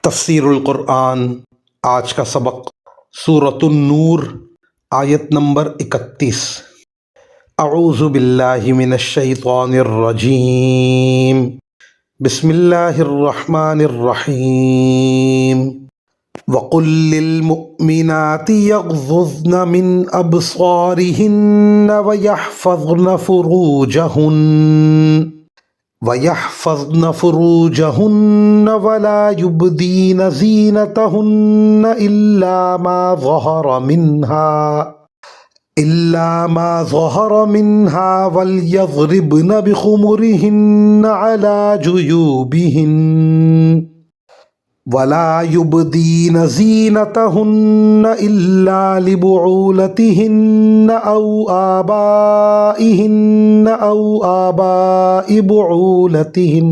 تفسیر القرآن آج کا سبق سورۃ النور آیت نمبر 31۔ اعوذ باللہ من الشیطان الرجیم، بسم اللہ الرحمن الرحیم۔ وَقُلْ لِلْمُؤْمِنَاتِ يَغْضُضْنَ مِنْ أَبْصَارِهِنَّ وَيَحْفَظْنَ فُرُوجَهُنَّ وَلَا يُبْدِينَ زِينَتَهُنَّ إِلَّا مَا ظَهَرَ مِنْهَا وَلْيَضْرِبْنَ بِخُمُرِهِنَّ عَلَى جُيُوبِهِنَّ وَلَا يُبْدِينَ زِينَتَهُنَّ إِلَّا لِبُعُولَتِهِنَّ أَوْ آبَائِهِنَّ أَوْ آبَاءِ بُعُولَتِهِنَّ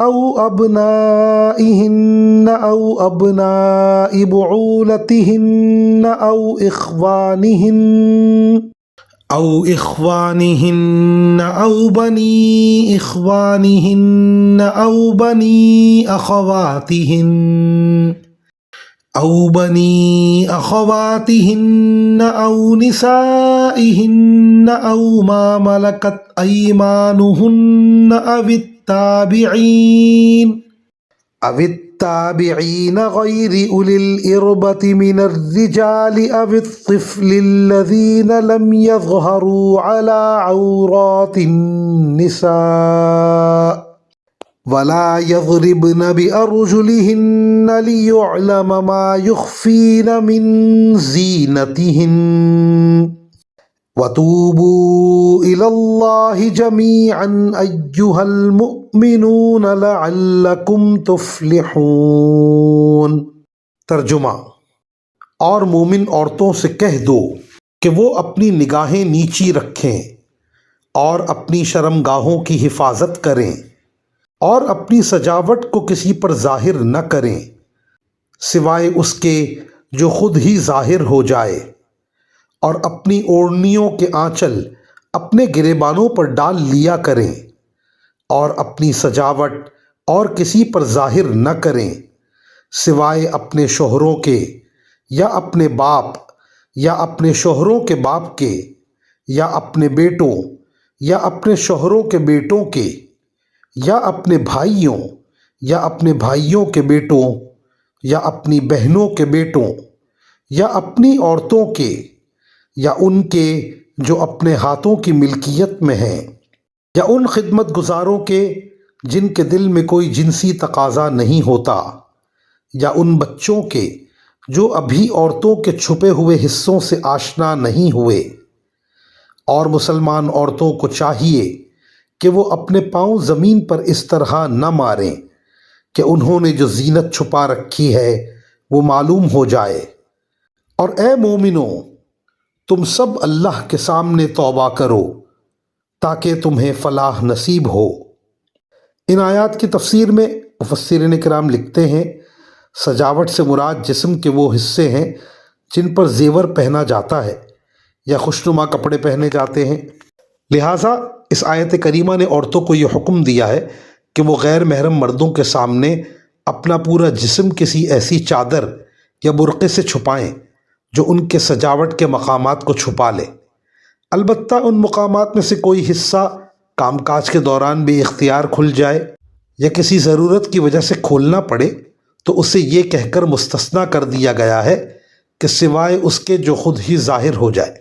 أَوْ أَبْنَائِهِنَّ أَوْ أَبْنَاءِ بُعُولَتِهِنَّ أَوْ إخوانهن أو بني إخوانهن أو بني أخواتهن أو نسائهن أو ما ملكت أيمانهن أو التابعين غير أولي الإربة من الرجال أو الطفل الذين لم يظهروا على عورات النساء ولا يضربن بأرجلهن ليعلم ما يخفين من زينتهن وَتُوبُوا إِلَى اللَّهِ جَمِيعًا أَيُّهَا الْمُؤْمِنُونَ لَعَلَّكُمْ تُفْلِحُونَ۔ ترجمہ: اور مومن عورتوں سے کہہ دو کہ وہ اپنی نگاہیں نیچی رکھیں اور اپنی شرمگاہوں کی حفاظت کریں اور اپنی سجاوٹ کو کسی پر ظاہر نہ کریں سوائے اس کے جو خود ہی ظاہر ہو جائے، اور اپنی اوڑھنیوں کے آنچل اپنے گریبانوں پر ڈال لیا کریں، اور اپنی سجاوٹ اور کسی پر ظاہر نہ کریں سوائے اپنے شوہروں کے یا اپنے باپ یا اپنے شوہروں کے باپ کے یا اپنے بیٹوں یا اپنے شوہروں کے بیٹوں کے یا اپنے بھائیوں یا اپنے بھائیوں کے بیٹوں یا اپنی بہنوں کے بیٹوں یا اپنی عورتوں کے یا ان کے جو اپنے ہاتھوں کی ملکیت میں ہیں، یا ان خدمت گزاروں کے جن کے دل میں کوئی جنسی تقاضا نہیں ہوتا، یا ان بچوں کے جو ابھی عورتوں کے چھپے ہوئے حصوں سے آشنا نہیں ہوئے۔ اور مسلمان عورتوں کو چاہیے کہ وہ اپنے پاؤں زمین پر اس طرح نہ ماریں کہ انہوں نے جو زینت چھپا رکھی ہے وہ معلوم ہو جائے۔ اور اے مومنو، تم سب اللہ کے سامنے توبہ کرو تاکہ تمہیں فلاح نصیب ہو۔ ان آیات کی تفسیر میں مفسرین کرام لکھتے ہیں، سجاوٹ سے مراد جسم کے وہ حصے ہیں جن پر زیور پہنا جاتا ہے یا خوشنما کپڑے پہنے جاتے ہیں۔ لہٰذا اس آیت کریمہ نے عورتوں کو یہ حکم دیا ہے کہ وہ غیر محرم مردوں کے سامنے اپنا پورا جسم کسی ایسی چادر یا برقعے سے چھپائیں جو ان کے سجاوٹ کے مقامات کو چھپا لے۔ البتہ ان مقامات میں سے کوئی حصہ کام کاج کے دوران بے اختیار کھل جائے یا کسی ضرورت کی وجہ سے کھولنا پڑے تو اسے یہ کہہ کر مستثنیٰ کر دیا گیا ہے کہ سوائے اس کے جو خود ہی ظاہر ہو جائے۔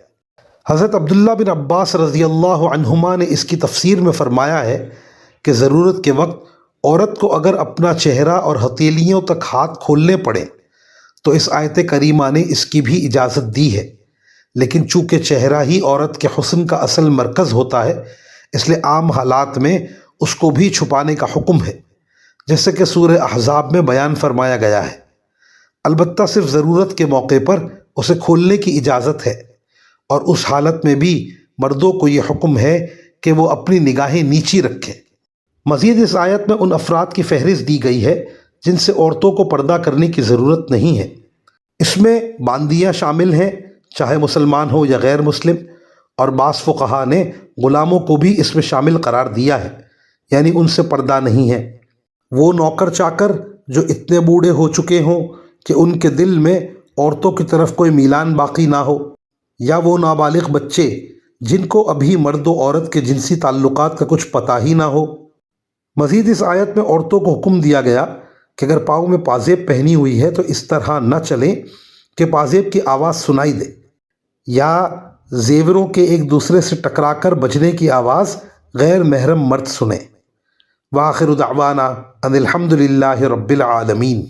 حضرت عبداللہ بن عباس رضی اللہ عنہما نے اس کی تفسیر میں فرمایا ہے کہ ضرورت کے وقت عورت کو اگر اپنا چہرہ اور ہتھیلیوں تک ہاتھ کھولنے پڑے تو اس آیت کریمہ نے اس کی بھی اجازت دی ہے، لیکن چونکہ چہرہ ہی عورت کے حسن کا اصل مرکز ہوتا ہے، اس لیے عام حالات میں اس کو بھی چھپانے کا حکم ہے، جیسے کہ سورہ احزاب میں بیان فرمایا گیا ہے۔ البتہ صرف ضرورت کے موقع پر اسے کھولنے کی اجازت ہے، اور اس حالت میں بھی مردوں کو یہ حکم ہے کہ وہ اپنی نگاہیں نیچی رکھیں۔ مزید اس آیت میں ان افراد کی فہرست دی گئی ہے جن سے عورتوں کو پردہ کرنے کی ضرورت نہیں ہے۔ اس میں باندیاں شامل ہیں، چاہے مسلمان ہو یا غیر مسلم، اور بعض فقہا نے غلاموں کو بھی اس میں شامل قرار دیا ہے۔ یعنی ان سے پردہ نہیں ہے۔ وہ نوکر چاکر جو اتنے بوڑھے ہو چکے ہوں کہ ان کے دل میں عورتوں کی طرف کوئی میلان باقی نہ ہو، یا وہ نابالغ بچے جن کو ابھی مرد و عورت کے جنسی تعلقات کا کچھ پتہ ہی نہ ہو۔ مزید اس آیت میں عورتوں کو حکم دیا گیا کہ اگر پاؤں میں پازیب پہنی ہوئی ہے تو اس طرح نہ چلیں کہ پازیب کی آواز سنائی دے، یا زیوروں کے ایک دوسرے سے ٹکرا کر بجنے کی آواز غیر محرم مرد سنیں۔ وآخر دعوانا ان الحمد للہ رب العالمین۔